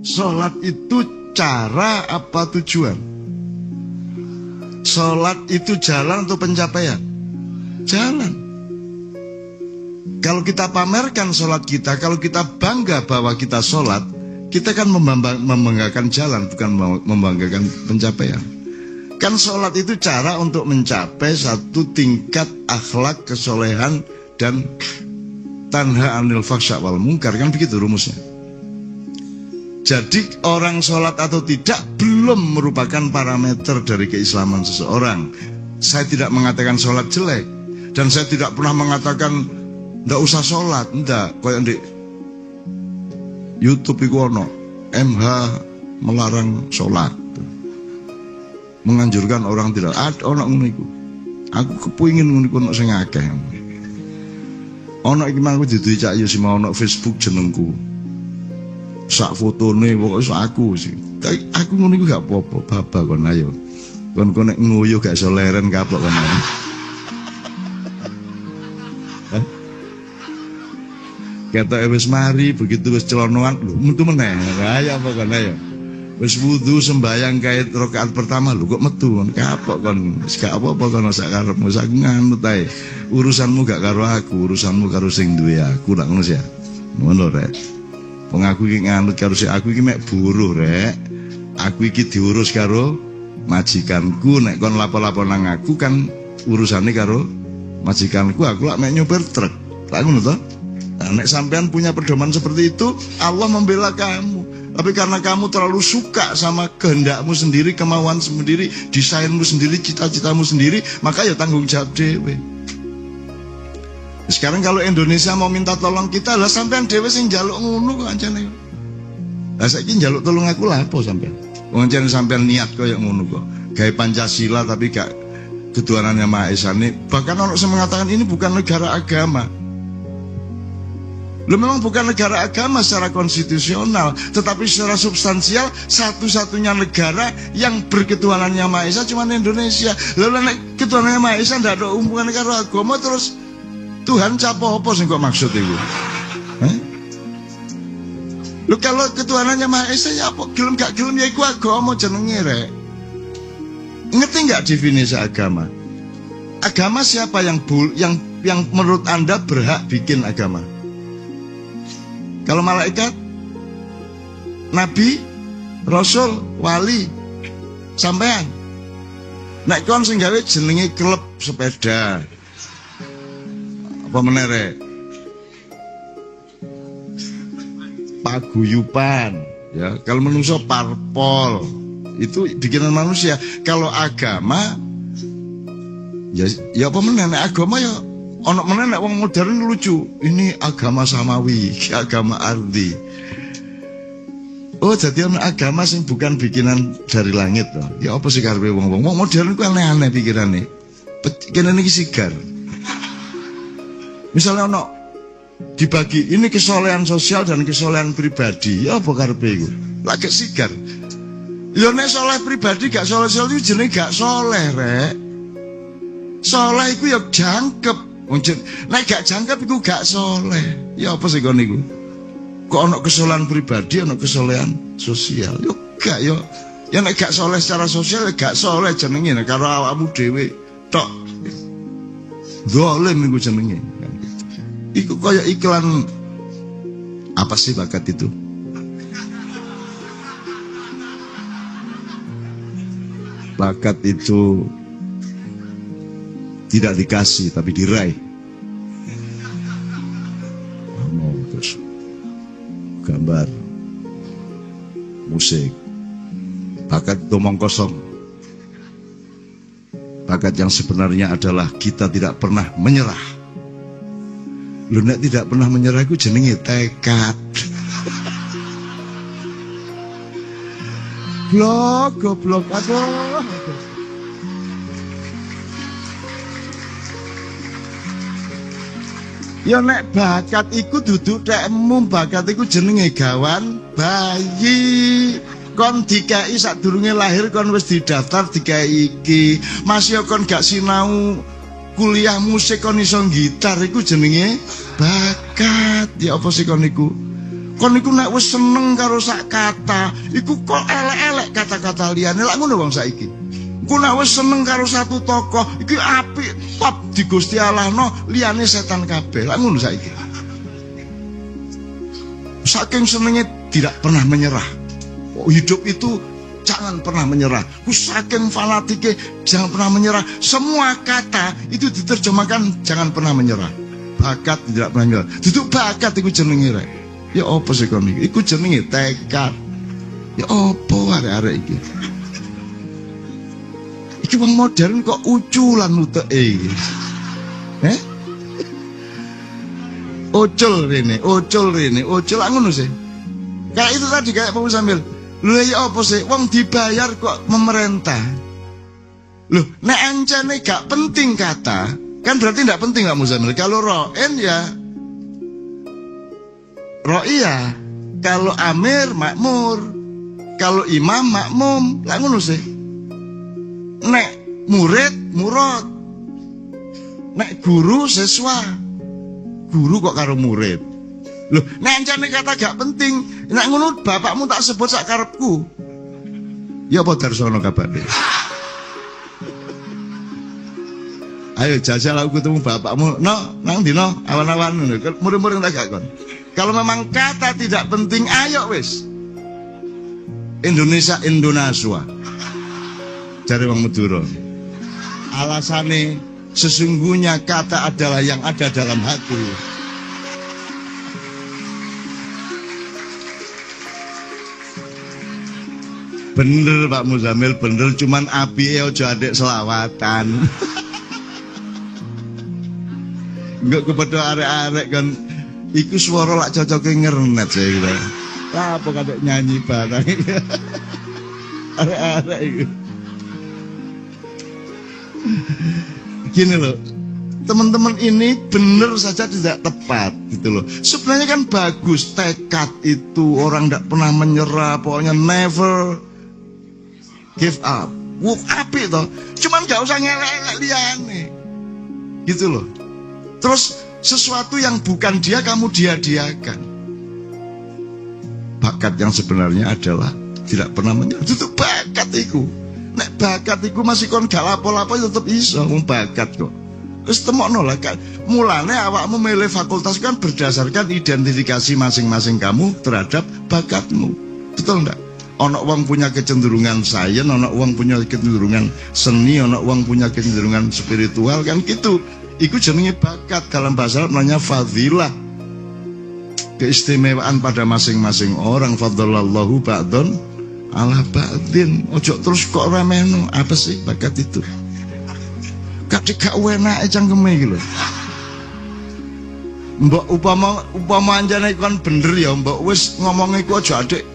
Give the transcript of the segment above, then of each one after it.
Sholat itu cara apa tujuan? Sholat itu jalan untuk pencapaian. Jalan. Kalau kita pamerkan sholat kita, kalau kita bangga bahwa kita sholat, kita kan membanggakan jalan, bukan membanggakan pencapaian. Kan sholat itu cara untuk mencapai satu tingkat akhlak, kesolehan, dan tanha anil fahsya wal munkar. Kan begitu rumusnya. Jadi orang sholat atau tidak belum merupakan parameter dari keislaman seseorang. Saya tidak mengatakan sholat jelek, dan saya tidak pernah mengatakan nggak usah sholat, enggak. Kayak di YouTube itu ono MH melarang sholat, menganjurkan orang tidak ada ono ngono iku. Aku kepingin ngono iku ono sing akeh. Ono iki mangko diduwe Cak Yus mau ono Facebook jenengku. Sak fotone pokoke aku sih. Aku ngono iku gak apa-apa, baba kon ayo. Kon nek nguyuh gak iso leren kapok kon. Kata wis mari begitu wis celonoan lho metu meneh. Ayo apa kon ayo. Wis wudu sembayang kae rakaat pertama lho kok metu kon kapok kon. Wis gak apa-apa kon sak karepmu sak nganut ae. Urusanmu gak karo aku, urusanmu karo sing duwe aku lak ngono ya. Ngono rek. Wong aku iki nganut karo sik aku iki mek buruh rek. Aku iki diurus karo majikanku, nek kon lapo-lapo nang aku kan urusane karo majikanku, aku lak mek nyopir truk. Lak ngono to? Nah, nek sampean punya pedoman seperti itu, Allah membela kamu. Tapi karena kamu terlalu suka sama kehendakmu sendiri, kemauan sendiri, desainmu sendiri, cita-citamu sendiri, maka ya tanggung jawab dhewe. Sekarang kalau Indonesia mau minta tolong kita, lah sampean dhewe sing njaluk ngono kok ancane. Lah saiki njaluk tolong aku lah apa sampean? Wong ancane sampean niat koyo ngono kok. Gawe Pancasila tapi gak ketuhanannya Maha Esa. Bahkan orang yang mengatakan ini bukan negara agama. Lo memang bukan negara agama secara konstitusional, tetapi secara substansial satu-satunya negara yang berketuhanannya Maha Esa cuma Indonesia. Lalu nek ketuhanannya Maha Esa ndak ada hubungan karo agama, terus Tuhan capo apa sing kok maksud itu? Lo kalau ketuhanannya Maha Esa ya apa gelem gak gelem ya iku agama jenenge rek. Ngerti nggak definisi agama? Agama siapa yang menurut Anda berhak bikin agama? Kalau malaikat, nabi, rasul, wali, sampean. Nek kon sing gawe jenenge klub sepeda. Apa meneh rek? Paguyuban, ya. Kalau manusia parpol, itu bikinan manusia. Kalau agama, ya apa meneh? Nek agama ya ono meneh nek wong modern lucu. Ini agama samawi, agama ardi. Oh, jadi ono agama sing bukan bikinan dari langit loh. Ya apa sih karepe wong-wong? Wong modern ku aneh-aneh pikirane. Kene iki sigar. Misalnya ono dibagi ini kesolehan sosial dan kesolehan pribadi. Ya apa karepe iku? Lagi sigar. Ya nek soleh pribadi gak soleh sosial itu jenenge gak soleh rek. Soleh iku ya jangkep. Nek gak jangkep iku gak soleh. Ya apa sih kon niku? Kok ono kesolehan pribadi, ono kesolehan sosial. Yo gak yo. Ya nek gak soleh secara sosial ya gak soleh jenenge karo awakmu dhewe tok. Zalim iku jenenge. Iku kaya iklan apa sih bakat itu? Bakat itu tidak dikasih tapi diraih. Terus gambar, musik, bakat itu omong kosong. Bakat yang sebenarnya adalah kita tidak pernah menyerah. Lu nek tidak pernah menyerah itu jenenge tekad. Goblok aduh. Ya nek bakat iku duduk tekmu, bakat iku jenenge gawan bayi. Kon dikai sadurunge lahir kon wis didaftar dikai iki. Masih kon gak sinau kuliah musik kon iso gitar iku jenenge bakat. Ya apa sih kon iku? Kon iku nek wis seneng karo sak kata, iku kok elek-elek kata-kata liyane. Lak ngono wong saiki. Ku nek wis seneng karo satu tokoh, iki apik top di Gusti Allah no, liyane setan kabeh. Lak ngono saiki. Saking senengnya tidak pernah menyerah. Hidup itu jangan pernah menyerah. Saking fanatiknya jangan pernah menyerah. Semua kata itu diterjemahkan jangan pernah menyerah. Bakat tidak pernah menyerah. Duduk bakat iku jenenge rek. Ya apa sih kon iki? Iku jenenge tekad. Ya apa arek-arek iki? Iki wong modern kok uculan uteke iki. Ucul rene, ucul ngono sih. Kayak itu tadi kayak Pak Sambil. Lho ya apa sih? Wong dibayar kok memerintah. Loh, nek ancane gak penting kata, kan berarti ndak penting Pak Muzamil. Kalau ro'en ya ro'iyah, kalau amir makmur, kalau imam makmum. Lah ngono sih. Nek murid murad, nek guru siswa. Guru kok karo murid. Loh, nek ancane kata gak penting, nek ngono bapakmu tak sebut sak karepku. Ya apa Darsono kabare? Ayo jajal aku ketemu bapakmu. No, nang dino awan-awan ngono. Murid-murid tak gak kon. Kalau memang kata tidak penting, ayo wis. Indonesia. Jare wong Madura. Alasane sesungguhnya kata adalah yang ada dalam hati. Bener Pak Muzamil, bener, cuman api ojo adek selawatan. Enggak kepada arek-arek kan. Iku suara lak cocoknya ngernet saya kira. Apa kadek nyanyi barang. Arek-arek itu. Gini loh, teman-teman ini bener saja tidak tepat gitu loh. Sebenarnya kan bagus tekad itu, orang tidak pernah menyerah, pokoknya never give up. Wuk api toh, cuman gak usah ngelak-ngelak liane, gitu loh. Terus sesuatu yang bukan dia kamu dia-diakan. Bakat yang sebenarnya adalah tidak pernah menyerah. Itu bakat itu. Nek bakat iku masih kon gak lapo-lapo tetep iso wong bakat kok. Wis temokno lah kan. Mulane awakmu milih fakultas kan berdasarkan identifikasi masing-masing kamu terhadap bakatmu. Betul ndak? Ana wong punya kecenderungan sains, ana wong punya kecenderungan seni, ana wong punya kecenderungan spiritual kan gitu. Iku jenenge bakat, dalam bahasa Arab namanya fadilah. Keistimewaan pada masing-masing orang. Faddalallahu ba'dun ala ba'din. Ojo terus kok remehno. Apa sih bakat itu? Gak wenake cangkeme iki lho. Mbok upama anjane kon bener ya, mbok wis ngomong iku aja adik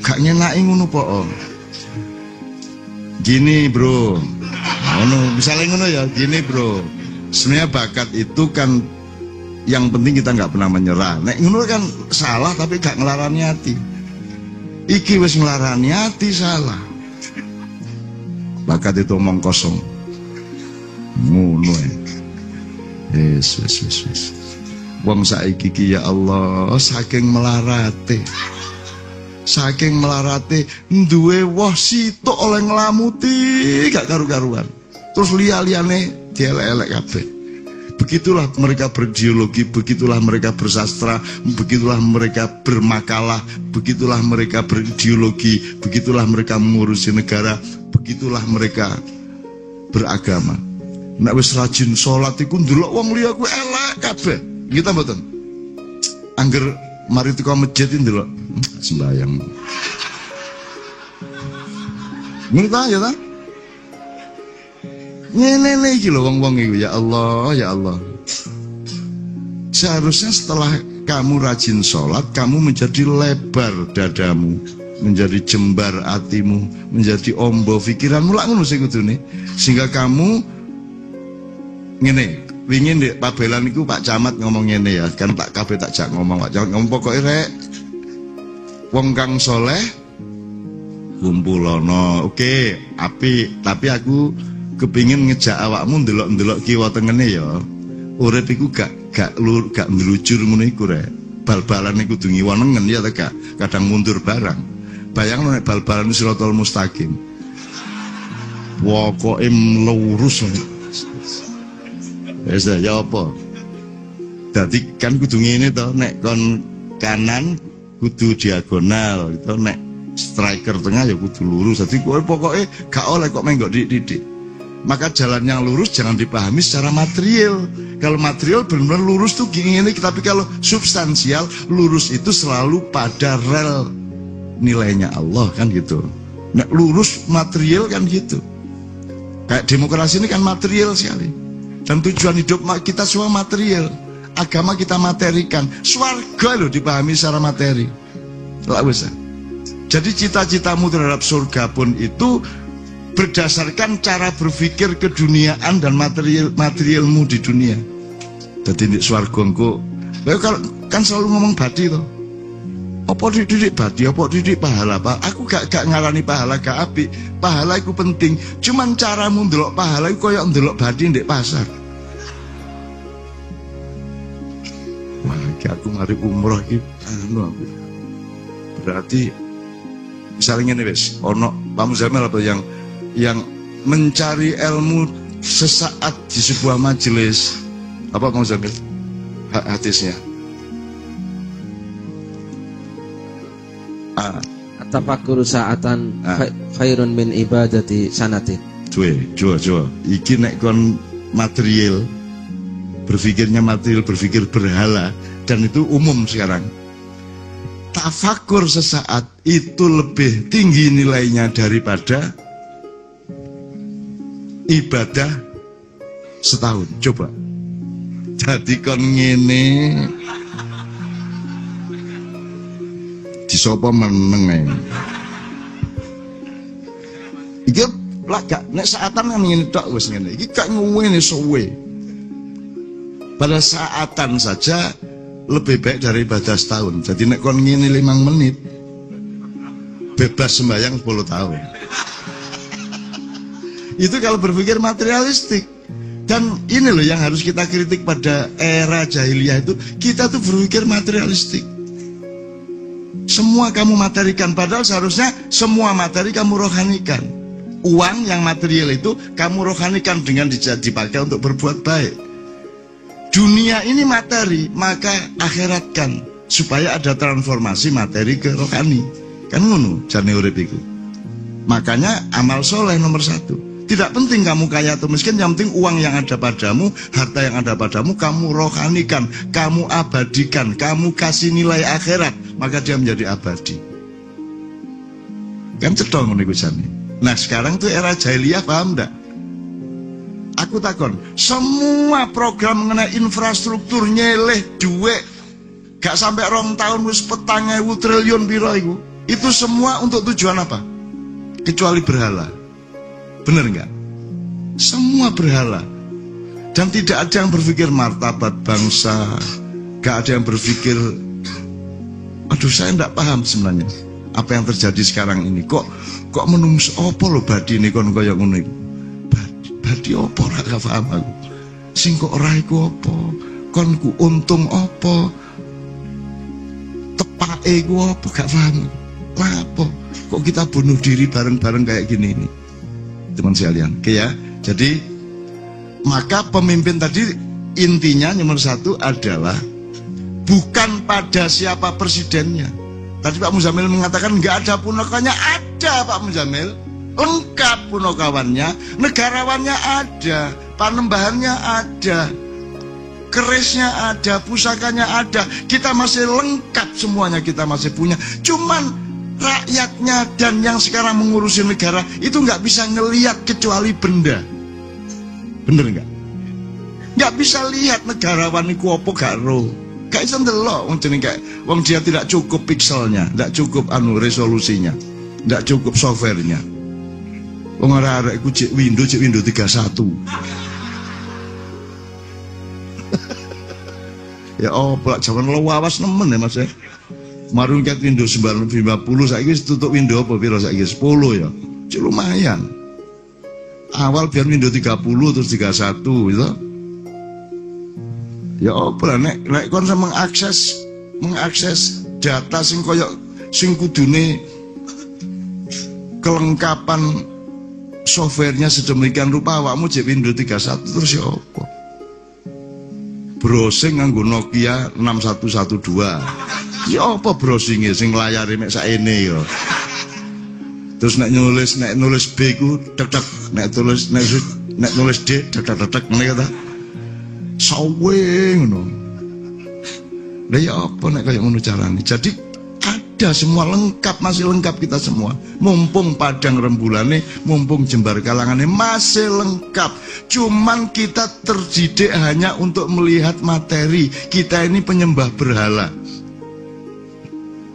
gak nyenaki ngono po. Gini bro, ngono misalnya ngono ya, gini bro. Sebenarnya bakat itu kan yang penting kita nggak pernah menyerah. Nek ngono kan salah tapi gak ngelarani hati. Iki wis ngelarani hati salah. Bakat itu omong kosong. Ngono ya. Wis. Wong saiki ki ya Allah saking melarate. Saking melarate duwe woh sitok oleh nglamuti gak karu-karuan. Terus liya-liyane dielek-elek kabeh. Begitulah mereka berideologi, begitulah mereka bersastra, begitulah mereka bermakalah, begitulah mereka berideologi, begitulah mereka mengurusi negara, begitulah mereka beragama. Nek wis rajin salat iku ndelok wong liya ku elek kabeh. Kita mboten. Angger mari teko masjid ndelok sembayang. Ngono ta ya ta? Ngene iki lho wong-wong iku ya Allah, ya Allah. Seharusnya setelah kamu rajin sholat, kamu menjadi lebar dadamu, menjadi jembar hatimu, menjadi ombo pikiranmu lak ngono sing kudune. Sehingga kamu ngene, wingi ndek pabelan iku Pak Camat ngomong ngene ya, kan tak kabeh tak jak ngomong Pak Camat ngomong pokoke rek wong kang soleh kumpulono. Oke, api, tapi aku kepingin ngejak awakmu ndelok-ndelok kiwa tengene ya. Urip iku gak ndelujur ngono iku rek. bal-balan iku kudu ngiwonengen ya ta gak, kadang mundur barang. Bayang nek bal-balan Siratal Mustaqim. Pokoke lurus. Wis ya apa? Dadi kan kudu ngene to, nek kon kanan kudu diagonal gitu, nek striker tengah ya kudu lurus. Dadi kowe pokoke gak oleh kok menggok didik. Maka jalan yang lurus jangan dipahami secara material. Kalau material benar-benar lurus tuh gini, tapi kalau substansial lurus itu selalu pada rel nilainya Allah kan gitu. Nah, lurus material kan gitu. Kayak demokrasi ini kan material sekali. Dan tujuan hidup kita semua material. Agama kita materikan. Swarga loh dipahami secara materi. Lah bisa. Jadi cita-citamu terhadap surga pun itu berdasarkan cara berpikir keduniaan dan materialmu di dunia. Jadi di swarga engko, kan selalu ngomong badi toh. Apa dididik badi, apa dididik pahala, Pak? Aku gak ngarani pahala gak apik. Pahala itu penting. Cuman caramu ndelok pahala iku koyo ndelok badi ndek pasar. Wah, aku mari umroh iki anu aku. Berarti misalnya ngene wis, ono Pak Muzamil apa yang mencari ilmu sesaat di sebuah majelis, apa mau Zamil hadisnya Tafakur sa'atan khairun min ibadati sanatin. Coba iki nek kon material berpikirnya material, berpikir berhala, dan itu umum sekarang. Tafakur sesaat itu lebih tinggi nilainya daripada ibadah setahun. Coba jadi kon ngene disopo meneng iki lah gak nek saatan kan ngene tok wis ngene iki gak ngene suwe. Pada saatan saja lebih baik dari ibadah setahun. Jadi nek kon ngene 5 menit bebas sembahyang 10 tahun. Itu kalau berpikir materialistik. Dan ini loh yang harus kita kritik pada era jahiliyah itu, kita tuh berpikir materialistik. Semua kamu materikan, padahal seharusnya semua materi kamu rohanikan. Uang yang material itu kamu rohanikan dengan dipakai untuk berbuat baik. Dunia ini materi, maka akhiratkan supaya ada transformasi materi ke rohani. Kan ngono jane urip iku. Makanya amal soleh nomor 1. Tidak penting kamu kaya atau miskin, yang penting uang yang ada padamu, harta yang ada padamu, kamu rohanikan, kamu abadikan, kamu kasih nilai akhirat, maka dia menjadi abadi. Kan cedong niku jane. Nah sekarang tuh era jahiliyah, paham enggak? Aku takon, semua program mengenai infrastruktur nyeleh duit, gak sampai 2 tahun wis 4.000 triliun piro iku. Itu semua untuk tujuan apa? Kecuali berhala. Bener nggak? Semua berhala. Dan tidak ada yang berpikir martabat bangsa. Gak ada yang berpikir, aduh saya tidak paham sebenarnya apa yang terjadi sekarang ini. Kok menungso apa lo badi ini kon kaya ngono iku. Badi apa ora gak paham aku. Sing kok ora iku apa? Kon ku untung apa? Tepake iku apa gak paham. Apa? Kok kita bunuh diri bareng-bareng kayak gini ini? Teman sekalian, oke ya. Jadi maka pemimpin tadi intinya nomor 1 adalah bukan pada siapa presidennya. Tadi Pak Muzamil mengatakan nggak ada punokanya, ada Pak Muzamil, lengkap punokawannya, negarawannya ada, panembahannya ada, kerisnya ada, pusakanya ada, kita masih lengkap semuanya, kita masih punya. Cuman rakyatnya dan yang sekarang mengurusi negara itu nggak bisa ngelihat kecuali benda. Bener nggak? Nggak bisa lihat negarawan iku apa gak ro. Gak bisa ndelok wong jeneng kayak wong dia tidak cukup pikselnya, tidak cukup resolusinya, tidak cukup softwarenya. Wong arek-arek iku cek Windows 31. Ya plak jaman lawas nemen ya Mas ya. Marun ket Windows 950 saiki wis tutup Windows apa piro saiki 10 ya. Cek lumayan. Awal biar Windows 30 terus 31 gitu. Ya apa lah nek kon mengakses mengakses data sing koyok sing kudune kelengkapan softwarenya sedemikian rupa awakmu jek Windows 31 terus ya apa? Browsing nganggo Nokia 6112. Ya apa browsingnya sing layare mek sakene ya. Terus nek nulis B ku tek nek nulis D tek ngene kata. Sawe ngono. Lah ya apa nek kaya ngono carane. Jadi ada semua lengkap, masih lengkap kita semua. Mumpung Padang Rembulane, mumpung Jembar Kalangane masih lengkap. Cuman kita terdidik hanya untuk melihat materi. Kita ini penyembah berhala.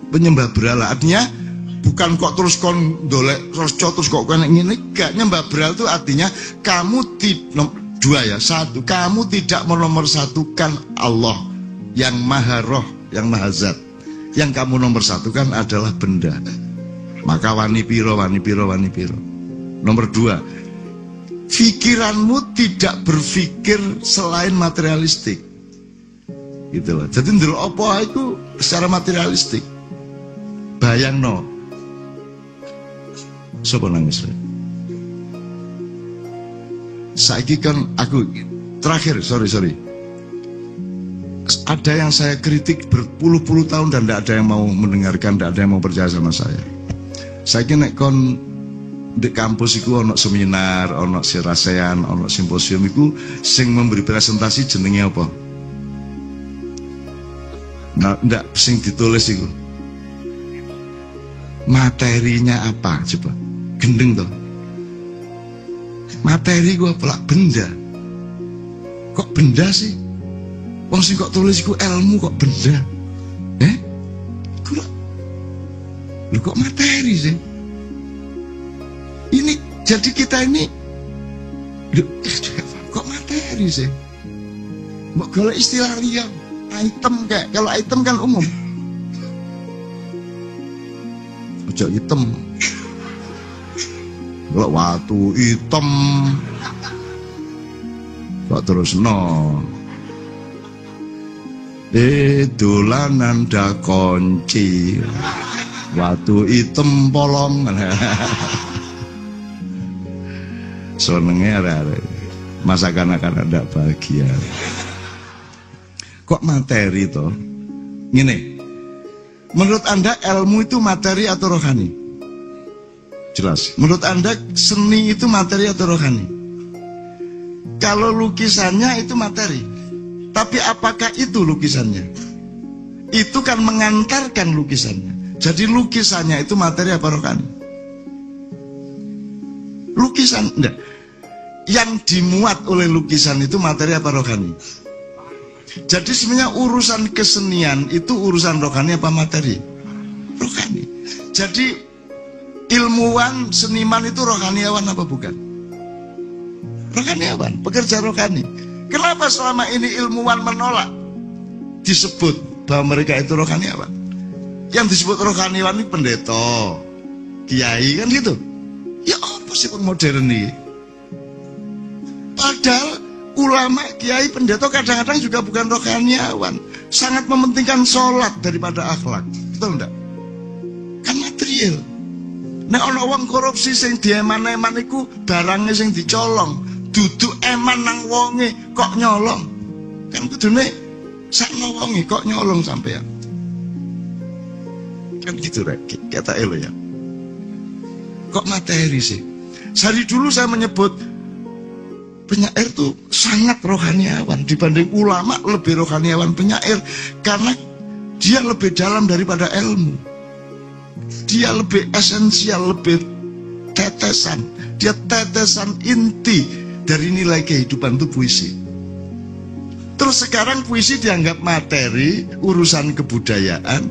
Penyembah berhala artinya bukan kok terus kon dolek terus kok kena ngene, gak. Nyembah berhala itu artinya kamu satu, kamu tidak menomorsatukan Allah yang Maha Roh, yang Maha Zat. Yang kamu nomor satukan adalah benda. Maka wani piro. Nomor dua, pikiranmu tidak berpikir selain materialistik. Gitu loh. Jadi ndelok apa itu secara materialistik. Bayangno. Sopo nangis? Saiki kan aku terakhir, sorry. Ada yang saya kritik berpuluh-puluh tahun dan tidak ada yang mau mendengarkan, tidak ada yang mau percaya sama saya. Saya kira kon di kampus itu ono seminar, ono sirasean, ono simposium itu sing memberi presentasi jenenge apa? Nah, ndak sing ditulis itu. Materinya apa coba? Gendeng toh. Materi gua pelak benda. Kok benda sih? Wong sing kok tulis iku ilmu kok benda. Lu kok materi sih? Ini jadi kita ini kok materi sih? Mbok golek istilah liya, item kayak kalau item kan umum. Ojo item. Kalau watu item kok terus dolanan da kunci watu item polong. Senenge arek masakan akan ada bahagia. Kok materi toh? Ngene. Menurut Anda ilmu itu materi atau rohani? Jelas. Menurut Anda seni itu materi atau rohani? Kalau lukisannya itu materi. Tapi apakah itu lukisannya? Itu kan mengantarkan lukisannya. Jadi lukisannya itu materi apa rohani? Lukisan, enggak. Yang dimuat oleh lukisan itu materi apa rohani? Jadi sebenarnya urusan kesenian itu urusan rohani apa materi? Rohani. Jadi ilmuwan, seniman itu rohaniawan apa bukan? Rohaniawan, pekerja rohani. Kenapa selama ini ilmuwan menolak disebut bahwa mereka itu rohaniawan? Yang disebut rohaniawan ini pendeta, kiai kan gitu. Ya apa sih modern ini? Padahal ulama, kiai, pendeta kadang-kadang juga bukan rohaniawan. Sangat mementingkan sholat daripada akhlak. Betul enggak? Kan material. Nek ana wong korupsi sing dieman-eman iku barangnya sing dicolong. Duduk eman nang wonge kok nyolong. Kan kudune sakno wonge kok nyolong sampean. Kan gitu rek, kata elo ya. Kok materi sih? Dari dulu saya menyebut penyair tuh sangat rohaniawan dibanding ulama, lebih rohaniawan penyair karena dia lebih dalam daripada ilmu. Dia lebih esensial, lebih tetesan. Dia tetesan inti dari nilai kehidupan itu puisi. Terus sekarang puisi dianggap materi, urusan kebudayaan.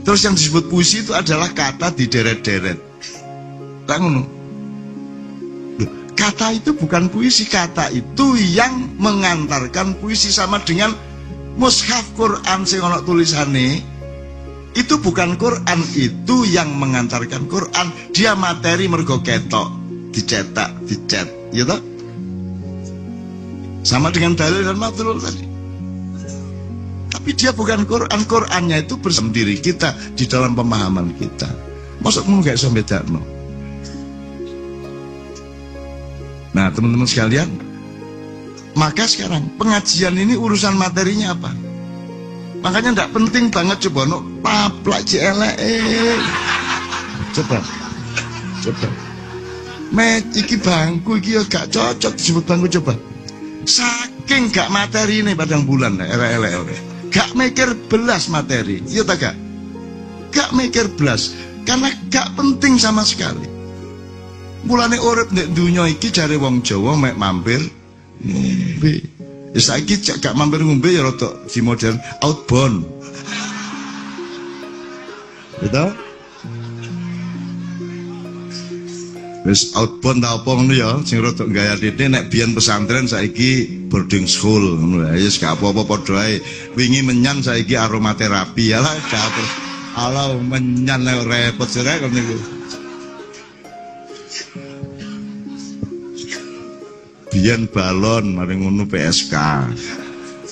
Terus yang disebut puisi itu adalah kata dideret-deret. Tangono. Kata itu bukan puisi, kata itu yang mengantarkan puisi. Sama dengan mushaf Quran sing ana tulisane. Itu bukan Quran, itu yang mengantarkan Quran. Dia materi mergo ketok, dicetak, dicet, ya toh? Sama dengan dalil dan madlul tadi. Tapi dia bukan Quran. Qurannya itu bersama diri kita, di dalam pemahaman kita. Maksudmu gak sampai dakno. Nah teman-teman sekalian, maka sekarang pengajian ini urusan materinya apa? Makanya tidak penting banget coba no paplak jelek. Coba. Iki bangku iki ya gak cocok disebut bangku coba. Saking gak materi ini padang bulan elek. Gak mikir belas materi. Iya tak gak? Gak mikir belas karena gak penting sama sekali. Mulane urip nek dunya iki jare wong Jawa mek mampir ngombe. Ya saiki gak mampir ngombe ya rada di modern outbound. Betul? Wis outbound ta apa ngono ya, sing rada gaya titik nek biyen pesantren saiki boarding school ngono ya. Wis gak apa-apa padha ae. Wingi menyan saiki aromaterapi. Alah gak ala menyan nek repot sira kok niku. Biyen balon mari ngono PSK.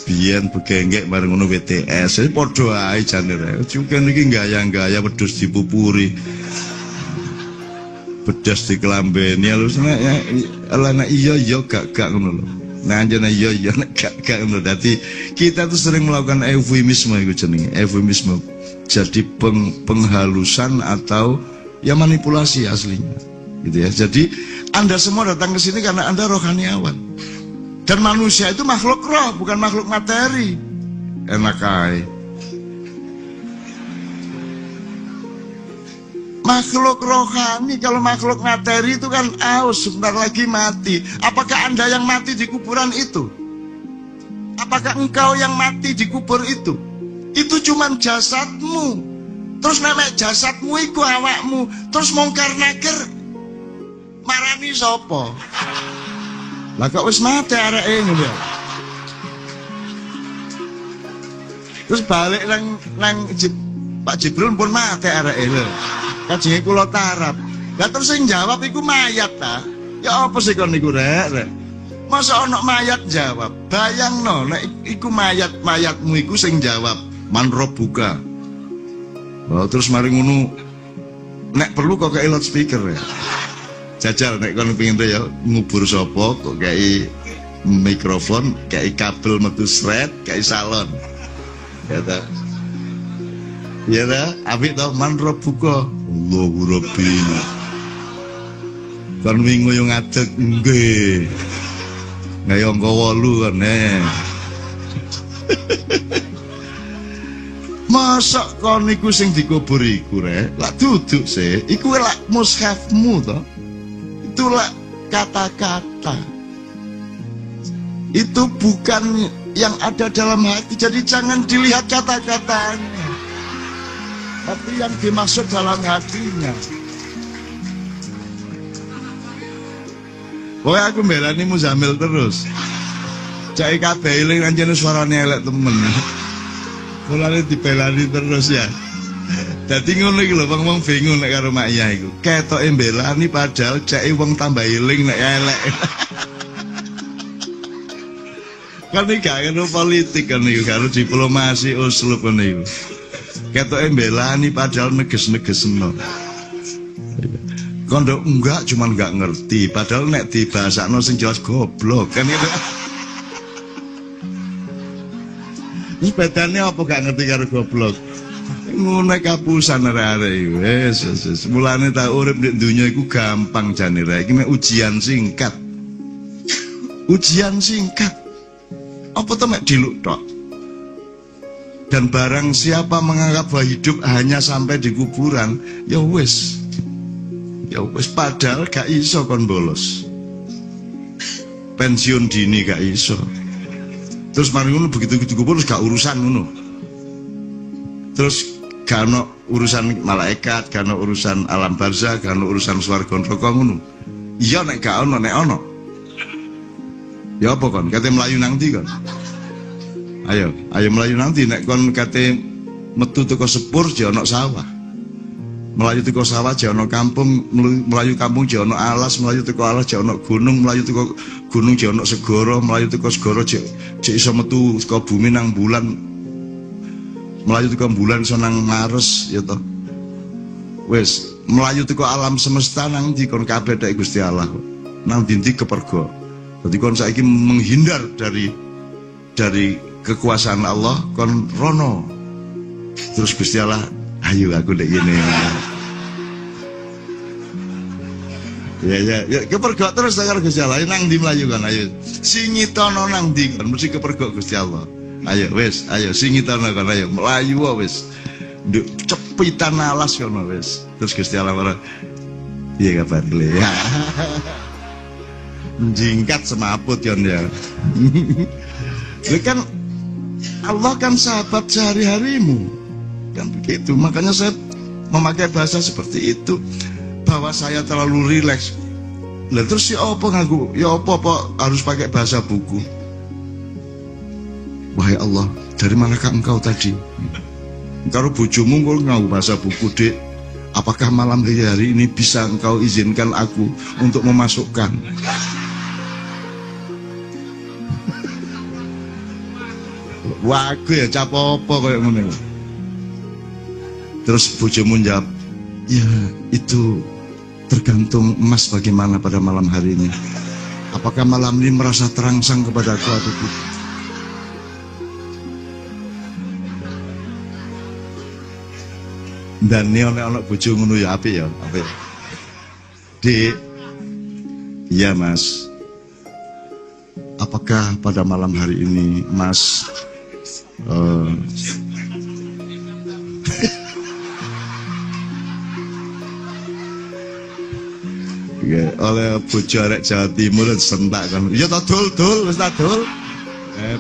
Biyen begenggek mari ngono WTS. Padha ae jane rek. Cuken iki gaya-gaya wedhus dipupuri. Bedas dikelambeni lho nek iya gak ngono lho. Nek anjene iya nek gak ngono. Dadi kita tuh sering melakukan eufemisme iku jenenge. Eufemisme. Jadi penghalusan atau ya manipulasi aslinya. Gitu ya. Jadi Anda semua datang ke sini karena Anda rohaniawan. Dan manusia itu makhluk roh, bukan makhluk materi. Enak aja. Makhluk rohani, kalau makhluk materi itu kan aus, sebentar lagi mati. Apakah Anda yang mati di kuburan itu? Apakah engkau yang mati di kubur itu? Itu cuma jasadmu. Terus nemek jasadmu iku awakmu. Terus mongkar nakir marani sapa? Lah kok wis mati areke ngono ya. Terus balik nang Pak Jibril pun mati areke lho. Kajenge kula tarap. Lah terus sing jawab iku mayat ta? Ya apa sih kon niku rek? Masa ana mayat jawab? Bayangno nek iku mayatmu iku sing jawab, man rabbuka. Oh, terus mari ngono nek perlu kok kei loudspeaker ya. Jajal nek kon pengin ya ngubur sapa kok kei mikrofon, kei kabel metu sret, kei salon. Ya ta. Ya ta, apik to man rabbuka. Allahu rabbina. Kan wingi yo ngadeg nggih. Nggih angka 8 kan Masa kon niku sing dikubur iku rek, lak duduk sih, iku lak mushafmu to. Itu lak kata-kata. Itu bukan yang ada dalam hati, jadi jangan dilihat kata-katanya. Tapi yang dimaksud dalam hatinya. Pokoknya aku mbelani Muzamil terus. Cai kabeh eling anjene suarane elek temen. Mulane dibelani terus ya. Dadi ngono iki lho wong bingung nek karo Mak Iya iku. Ketoke mbelani padahal cake wong tambah eling nek elek. Kan iki gak karo politik kan iku, karo diplomasi uslub kan iku. Ketoke mbelani padahal neges-negesno. Kondo enggak cuman enggak ngerti, padahal nek dibahasakno sing jelas goblok kan itu. Ini bedane apa gak ngerti karo goblok? Ngono kapusan arek-arek iki. Wis mulane tak urip nek donya iku gampang jane rek. Iki mek ujian singkat. Ujian singkat. Apa to mek diluk tok? Dan barang siapa menganggap bahwa hidup hanya sampai di kuburan, ya wis. Ya wis padahal gak iso kon bolos. Pensiun dini gak iso. Terus mari ngono begitu dikubur terus gak urusan ngono. Terus gak ono urusan malaikat, gak ono urusan alam barzah, gak ono urusan swarga neraka ngono. Iya nek gak ono, nek ono. Ya apa kon? Kate mlayu nang ndi kon? Ayo melayu nanti nek kon kate metu teko sepur jek ana sawah. Melayu teko sawah jek ana kampung, melayu kampung jek ana alas, melayu teko alas jek ana gunung, melayu teko gunung jek ana segara, melayu teko segara jek iso metu saka bumi nang bulan. Melayu teko bulan iso nang Mars ya toh. Wis, melayu teko alam semesta nang ndi kon kabeh tek Gusti Allah. Nang ndi kepergo. Dadi kon saiki menghindar dari kekuasaan Allah kon rono. Terus Gusti Allah, ayo aku ndek ngene. Ya, kepergok terus karo Gusti Allah. Nang ndi mlayu kan ayo. Singitono nang ndi kan mesti kepergok Gusti Allah. Ayo wis, ayo singitono kan ayo mlayu wis. Nduk cepitan alas kono wis. Terus Gusti Allah ora piye kabar le. Jingkat semaput yon ya. Kan Allah kan sahabat sehari-harimu. Kan begitu. Makanya saya memakai bahasa seperti itu. Bahwa saya terlalu rileks. Lah terus ya apa ngaku? Ya apa harus pakai bahasa buku? Wahai Allah, dari manakah engkau tadi? Kalau bojomu engkau ngau bahasa buku, Dek. Apakah malam hari ini bisa engkau izinkan aku untuk memasukkan? Wah, aku ya cap apa kayak ngene. Terus bojomu jawab, ya itu tergantung emas bagaimana pada malam hari ini. Apakah malam ini merasa terangsang kepada aku atau tidak? Dan ini anak bojo ngono ya apik ya, apik. Dik, iya Mas. Apakah pada malam hari ini Mas oleh bojo arek Jawa Timur sentak kan. Ya ta dul, wis ta dul.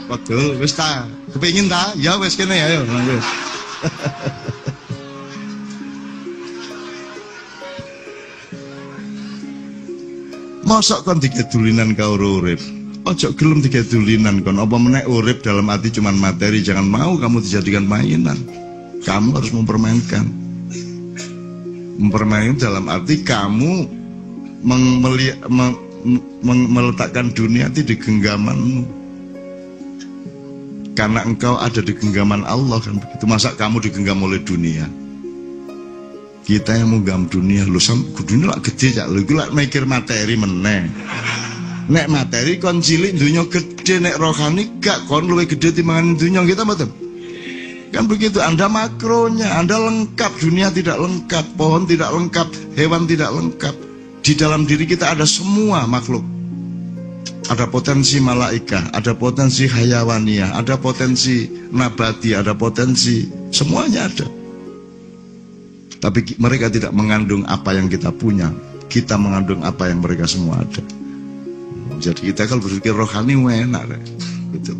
Padul wis ta. Kepengin ta? Ya wis kene ayo. Wis. Mosok kon digedulinan karo urip. Ojo gelem digedulinan kon. Apa meneh urip dalam arti cuman materi, jangan mau kamu dijadikan mainan. Kamu harus mempermainkan. Mempermainkan dalam arti kamu meletakkan dunia itu di genggamanmu. Karena engkau ada di genggaman Allah kan begitu. Masa kamu digenggam oleh dunia? Kita yang menggam dunia, lu dunia lah gede ya, lu lah mikir materi meneh. Nek materi kon cilik dunia gede, nek rohani gak kon luwih gede timbangan dunia kita betul. Kan begitu, Anda makronya, Anda lengkap, dunia tidak lengkap, pohon tidak lengkap, hewan tidak lengkap. Di dalam diri kita ada semua makhluk. Ada potensi malaika, ada potensi hayawaniyah, ada potensi nabati, ada potensi, semuanya ada. Tapi mereka tidak mengandung apa yang kita punya. Kita mengandung apa yang mereka semua ada. Jadi kita kalau berpikir rohani enak deh. Gitu.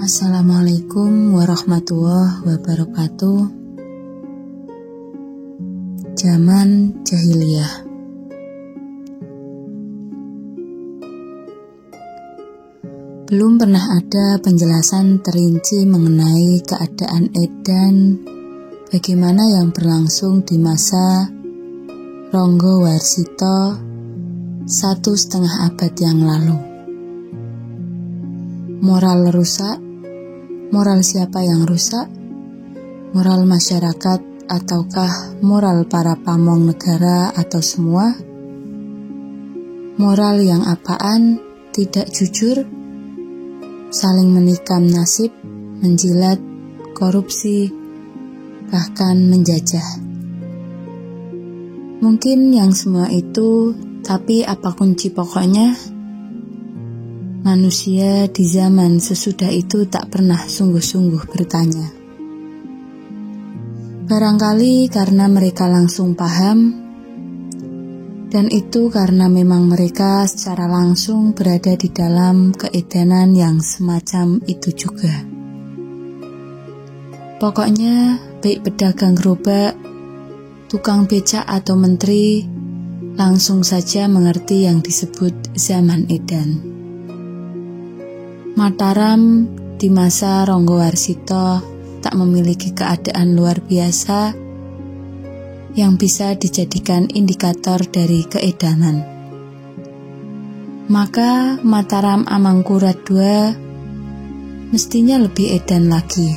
Assalamualaikum warahmatullahi wabarakatuh. Zaman jahiliyah. Belum pernah ada penjelasan terinci mengenai keadaan edan bagaimana yang berlangsung di masa Ronggo Warsito 1,5 abad yang lalu. Moral rusak. Moral siapa yang rusak? Moral masyarakat ataukah moral para pamong negara atau semua? Moral yang apaan? Tidak jujur? Saling menikam nasib, menjilat, korupsi, bahkan menjajah. Mungkin yang semua itu, tapi apa kunci pokoknya? Manusia di zaman sesudah itu tak pernah sungguh-sungguh bertanya. Barangkali karena mereka langsung paham Dan itu karena memang mereka secara langsung berada di dalam keedanan yang semacam itu juga. Pokoknya, baik pedagang gerobak, tukang becak atau menteri, langsung saja mengerti yang disebut zaman edan. Mataram di masa Ronggowarsito tak memiliki keadaan luar biasa yang bisa dijadikan indikator dari keedanan. Maka Mataram Amangkurat II mestinya lebih edan lagi.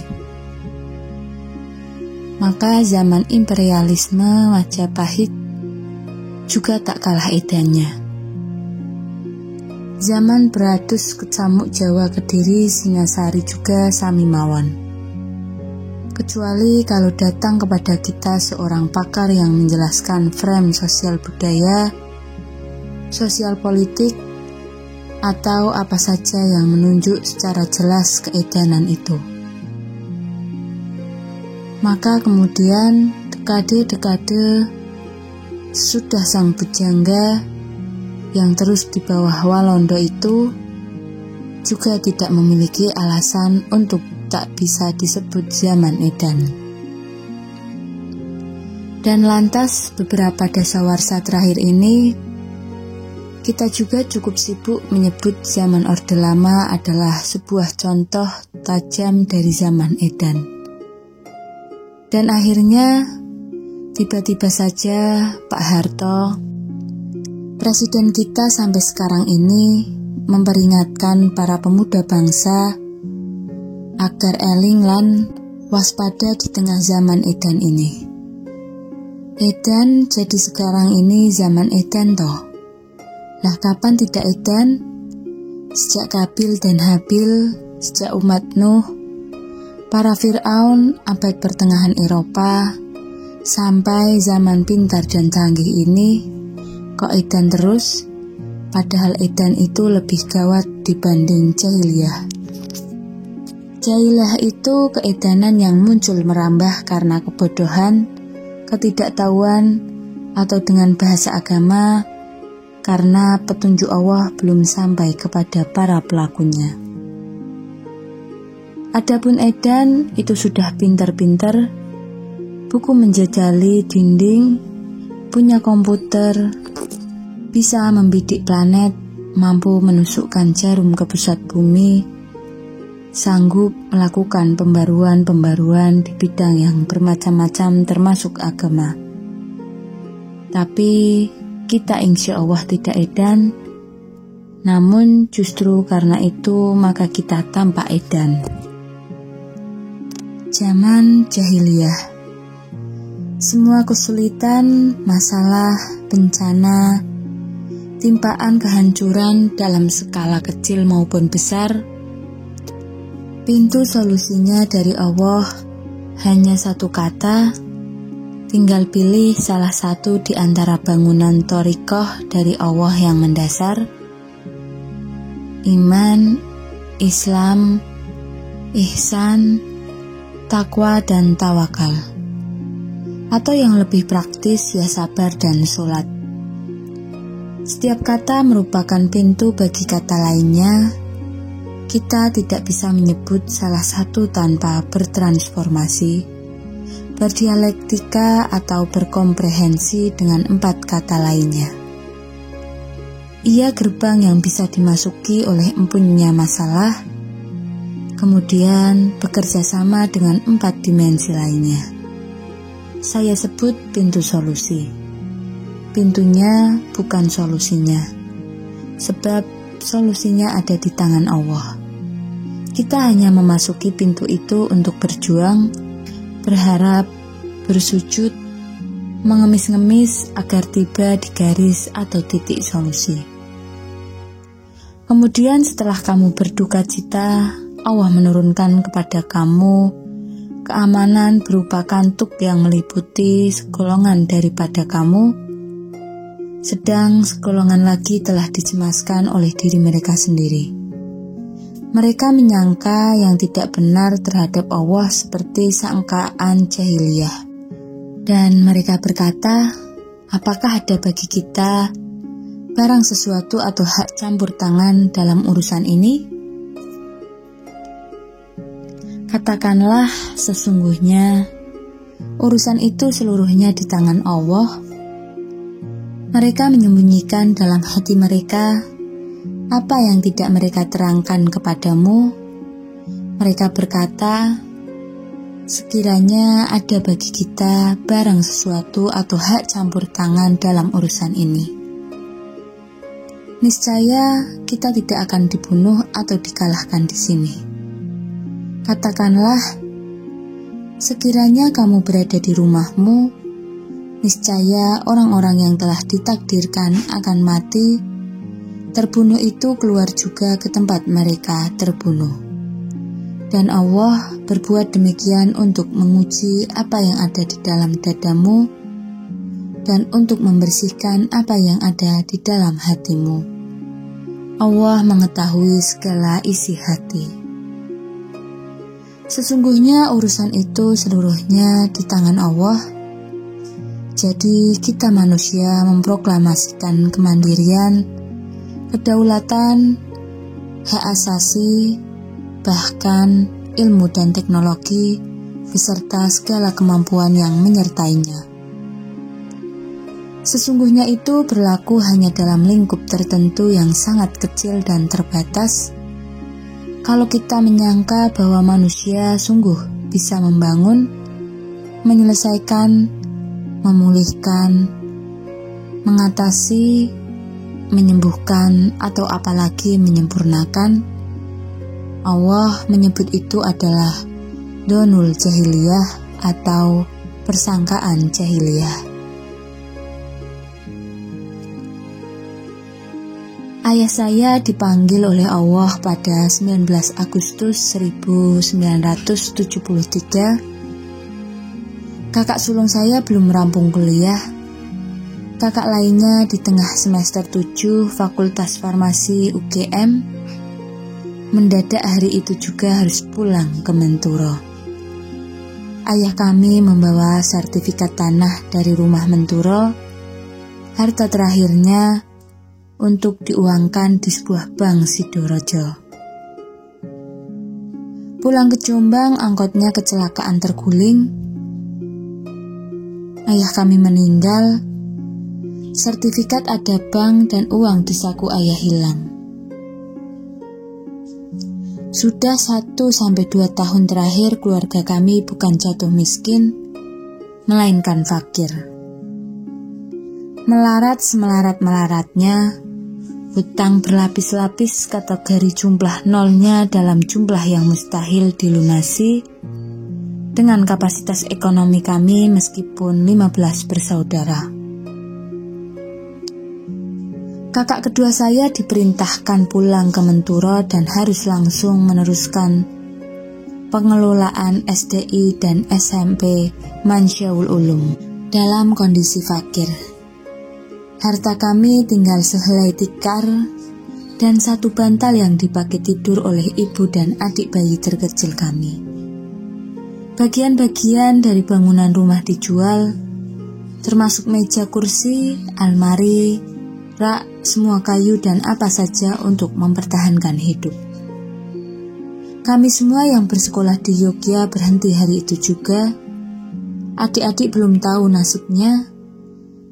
Maka zaman imperialisme Majapahit juga tak kalah edannya. Zaman Beratus Kecamuk Jawa Kediri Singasari juga sami mawon. Kecuali kalau datang kepada kita seorang pakar yang menjelaskan frame sosial budaya, sosial politik, atau apa saja yang menunjuk secara jelas keedanan itu. Maka kemudian dekade-dekade sudah sang bujangga yang terus di bawah Walondo itu juga tidak memiliki alasan untuk tak bisa disebut zaman edan. Dan lantas beberapa dasawarsa terakhir ini kita juga cukup sibuk menyebut zaman Orde Lama adalah sebuah contoh tajam dari zaman edan. Dan akhirnya tiba-tiba saja Pak Harto, presiden kita sampai sekarang ini, memperingatkan para pemuda bangsa agar eling lan waspada di tengah zaman edan ini. Edan jadi sekarang ini zaman edan toh. Lah kapan tidak edan? Sejak Kabil dan Habil, sejak umat Nuh, para Fir'aun abad pertengahan Eropa, sampai zaman pintar dan canggih ini, kok edan terus, padahal edan itu lebih gawat dibanding jahiliyah. Jahiliyah itu keedanan yang muncul merambah karena kebodohan, ketidaktahuan, atau dengan bahasa agama, karena petunjuk Allah belum sampai kepada para pelakunya. Adapun edan itu sudah pintar-pintar, buku menjejali dinding, punya komputer, bisa membidik planet, mampu menusukkan jarum ke pusat bumi, sanggup melakukan pembaruan-pembaruan di bidang yang bermacam-macam termasuk agama. Tapi kita insya Allah tidak edan, namun justru karena itu maka kita tampak edan. Zaman jahiliyah, semua kesulitan, masalah, bencana, timpaan kehancuran dalam skala kecil maupun besar, pintu solusinya dari Allah hanya satu kata, tinggal pilih salah satu di antara bangunan thoriqoh dari Allah yang mendasar, iman, Islam, ihsan, takwa dan tawakal. Atau yang lebih praktis ya sabar dan sholat. Setiap kata merupakan pintu bagi kata lainnya. Kita tidak bisa menyebut salah satu tanpa bertransformasi, berdialektika atau berkomprehensi dengan 4 kata lainnya. Ia gerbang yang bisa dimasuki oleh empunya masalah, kemudian bekerja sama dengan 4 dimensi lainnya. Saya sebut pintu solusi. Pintunya bukan solusinya, sebab solusinya ada di tangan Allah. Kita hanya memasuki pintu itu untuk berjuang, berharap, bersujud, mengemis-ngemis agar tiba di garis atau titik solusi. Kemudian setelah kamu berduka cita, Allah menurunkan kepada kamu keamanan berupa kantuk yang meliputi segolongan daripada kamu, sedang segolongan lagi telah dicemaskan oleh diri mereka sendiri. Mereka menyangka yang tidak benar terhadap Allah seperti sangkaan jahiliyah, dan mereka berkata, apakah ada bagi kita barang sesuatu atau hak campur tangan dalam urusan ini? Katakanlah sesungguhnya urusan itu seluruhnya di tangan Allah. Mereka menyembunyikan dalam hati mereka apa yang tidak mereka terangkan kepadamu. Mereka berkata, sekiranya ada bagi kita barang sesuatu atau hak campur tangan dalam urusan ini, niscaya kita tidak akan dibunuh atau dikalahkan di sini. Katakanlah, sekiranya kamu berada di rumahmu, niscaya orang-orang yang telah ditakdirkan akan mati, terbunuh itu keluar juga ke tempat mereka terbunuh. Dan Allah berbuat demikian untuk menguji apa yang ada di dalam dadamu dan untuk membersihkan apa yang ada di dalam hatimu. Allah mengetahui segala isi hati. Sesungguhnya urusan itu seluruhnya di tangan Allah. Jadi kita manusia memproklamasikan kemandirian, kedaulatan, hak asasi, bahkan ilmu dan teknologi, beserta segala kemampuan yang menyertainya. Sesungguhnya itu berlaku hanya dalam lingkup tertentu yang sangat kecil dan terbatas. Kalau kita menyangka bahwa manusia sungguh bisa membangun, menyelesaikan, memulihkan, mengatasi, menyembuhkan, atau apalagi menyempurnakan, Allah menyebut itu adalah donul jahiliyah atau persangkaan jahiliyah. Ayah saya dipanggil oleh Allah pada 19 Agustus 1973. Kakak sulung saya belum rampung kuliah. Kakak lainnya di tengah semester 7 Fakultas Farmasi UGM. Mendadak hari itu juga harus pulang ke Menturo. Ayah kami membawa sertifikat tanah dari rumah Menturo, harta terakhirnya untuk diuangkan di sebuah bank Sidorejo. Pulang ke Jombang, angkotnya kecelakaan terguling. Ayah kami meninggal, sertifikat ada bank dan uang di saku ayah hilang. Sudah 1-2 tahun terakhir keluarga kami bukan jatuh miskin, melainkan fakir. Melarat semelarat-melaratnya, hutang berlapis-lapis kategori jumlah nolnya dalam jumlah yang mustahil dilunasi, dengan kapasitas ekonomi kami meskipun 15 bersaudara. Kakak kedua saya diperintahkan pulang ke Menturo dan harus langsung meneruskan pengelolaan SDI dan SMP Mansyaul Ulum dalam kondisi fakir. Harta kami tinggal sehelai tikar dan satu bantal yang dipakai tidur oleh ibu dan adik bayi terkecil kami. Bagian-bagian dari bangunan rumah dijual, termasuk meja kursi, almari, rak, semua kayu dan apa saja untuk mempertahankan hidup. Kami semua yang bersekolah di Yogyakarta berhenti hari itu juga. Adik-adik belum tahu nasibnya,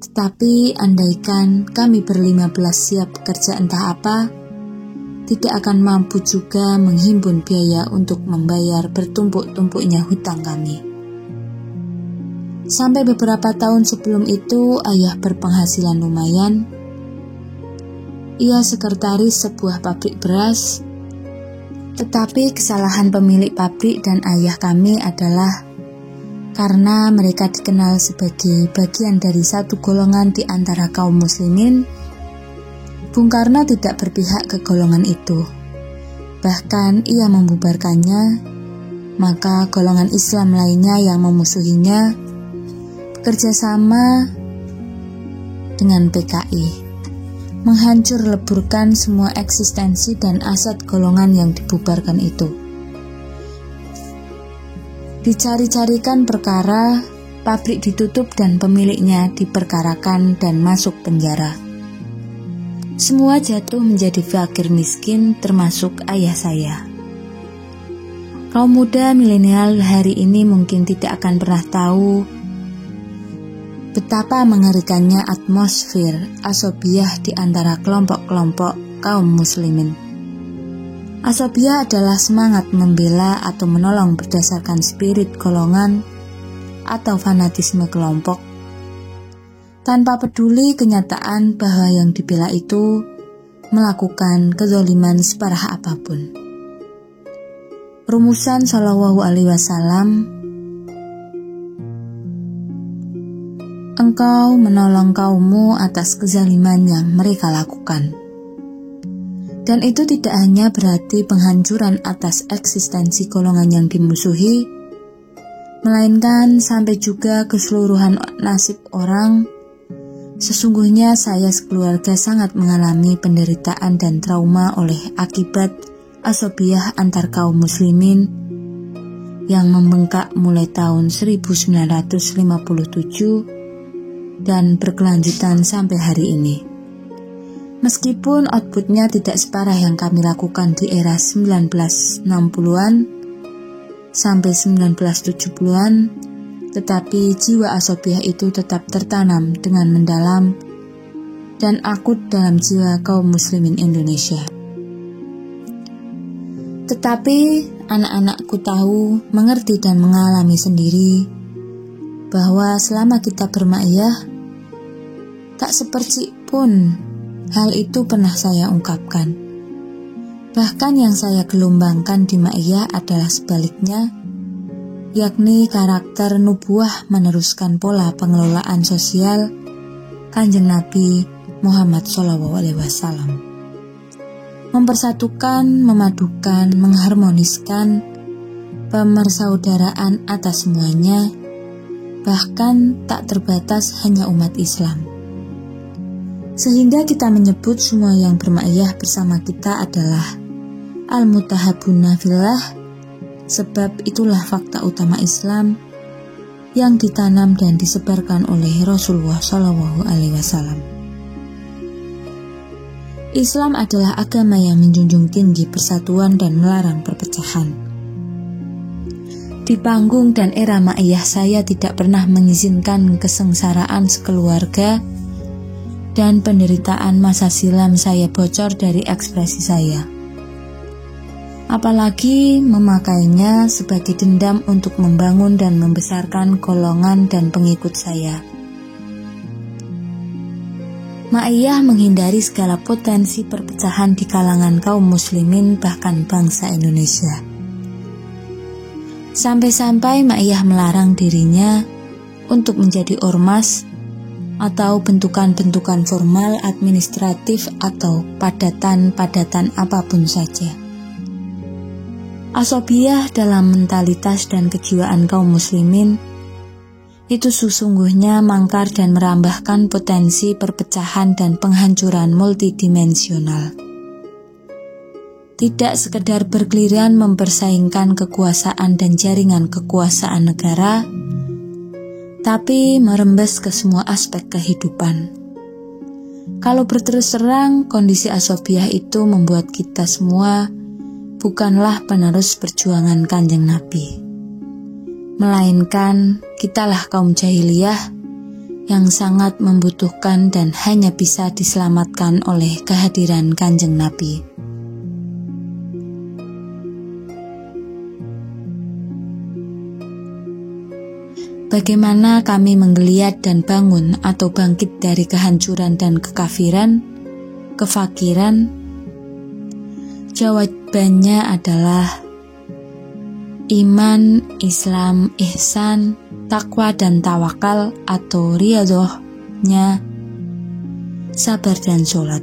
tetapi andaikan kami ber-15 siap bekerja entah apa, tidak akan mampu juga menghimpun biaya untuk membayar bertumpuk-tumpuknya hutang kami. Sampai beberapa tahun sebelum itu, ayah berpenghasilan lumayan. Ia sekretaris sebuah pabrik beras, tetapi kesalahan pemilik pabrik dan ayah kami adalah karena mereka dikenal sebagai bagian dari satu golongan di antara kaum muslimin. Bung Karno tidak berpihak ke golongan itu. Bahkan ia membubarkannya, maka golongan Islam lainnya yang memusuhinya bekerja sama dengan PKI, menghancur leburkan semua eksistensi dan aset golongan yang dibubarkan itu. Dicari-carikan perkara, pabrik ditutup dan pemiliknya diperkarakan dan masuk penjara. Semua jatuh menjadi fakir miskin, termasuk ayah saya. Kaum muda milenial hari ini mungkin tidak akan pernah tahu betapa mengerikannya atmosfer asobiah di antara kelompok-kelompok kaum muslimin. Asobiah adalah semangat membela atau menolong berdasarkan spirit golongan atau fanatisme kelompok, tanpa peduli kenyataan bahwa yang dibela itu melakukan kezaliman separah apapun. Rumusan Shallallahu Alaihi Wasallam, engkau menolong kaummu atas kezaliman yang mereka lakukan. Dan itu tidak hanya berarti penghancuran atas eksistensi golongan yang dimusuhi, melainkan sampai juga keseluruhan nasib orang. Sesungguhnya saya sekeluarga sangat mengalami penderitaan dan trauma oleh akibat asobiah antar kaum muslimin yang membengkak mulai tahun 1957 dan berkelanjutan sampai hari ini. Meskipun outputnya tidak separah yang kami lakukan di era 1960-an sampai 1970-an, tetapi jiwa asobiah itu tetap tertanam dengan mendalam dan akut dalam jiwa kaum muslimin Indonesia. Tetapi anak-anakku tahu, mengerti dan mengalami sendiri bahwa selama kita bermakyah, tak sepercik pun hal itu pernah saya ungkapkan. Bahkan yang saya gelombangkan di makyah adalah sebaliknya, yakni karakter nubuah meneruskan pola pengelolaan sosial Kanjeng Nabi Muhammad SAW. Mempersatukan, memadukan, mengharmoniskan pemersaudaraan atas semuanya, bahkan tak terbatas hanya umat Islam. Sehingga kita menyebut semua yang bermakyah bersama kita adalah al-mutahabuna fillah, sebab itulah fakta utama Islam yang ditanam dan disebarkan oleh Rasulullah SAW. Islam adalah agama yang menjunjung tinggi persatuan dan melarang perpecahan. Di panggung dan era makyah saya tidak pernah mengizinkan kesengsaraan sekeluarga dan penderitaan masa silam saya bocor dari ekspresi saya. Apalagi memakainya sebagai dendam untuk membangun dan membesarkan golongan dan pengikut saya. Makyah menghindari segala potensi perpecahan di kalangan kaum muslimin bahkan bangsa Indonesia. Sampai-sampai makyah melarang dirinya untuk menjadi ormas atau bentukan-bentukan formal administratif atau padatan-padatan apapun saja. Asobiah dalam mentalitas dan kejiwaan kaum muslimin itu sesungguhnya mangkar dan merambahkan potensi perpecahan dan penghancuran multidimensional. Tidak sekedar bergiliran mempersaingkan kekuasaan dan jaringan kekuasaan negara, tapi merembes ke semua aspek kehidupan. Kalau berterus terang, kondisi asobiah itu membuat kita semua bukanlah penerus perjuangan Kanjeng Nabi, melainkan kitalah kaum jahiliyah yang sangat membutuhkan dan hanya bisa diselamatkan oleh kehadiran Kanjeng Nabi. Bagaimana kami menggeliat dan bangun atau bangkit dari kehancuran dan kekafiran, kefakiran? Jawabannya adalah iman, Islam, ihsan, takwa dan tawakal atau riyadhahnya, sabar dan sholat.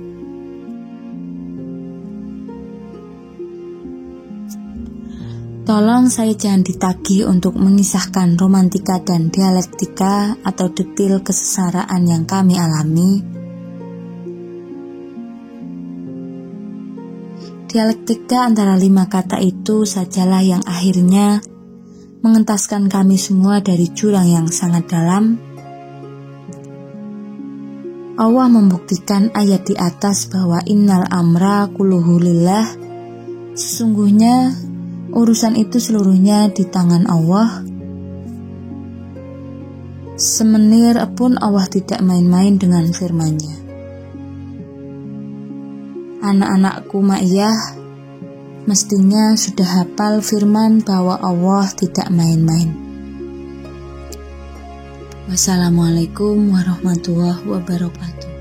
Tolong saya jangan ditagih untuk mengisahkan romantika dan dialektika atau detil kesesaraan yang kami alami. Dialektika antara 5 kata itu sajalah yang akhirnya mengentaskan kami semua dari jurang yang sangat dalam. Allah membuktikan ayat di atas bahwa innal amra kulluhu lillah, sesungguhnya urusan itu seluruhnya di tangan Allah. Semenir pun Allah tidak main-main dengan firman-Nya. Anak-anakku ma'iyah, mestinya sudah hafal firman bahwa Allah tidak main-main. Wassalamualaikum warahmatullahi wabarakatuh.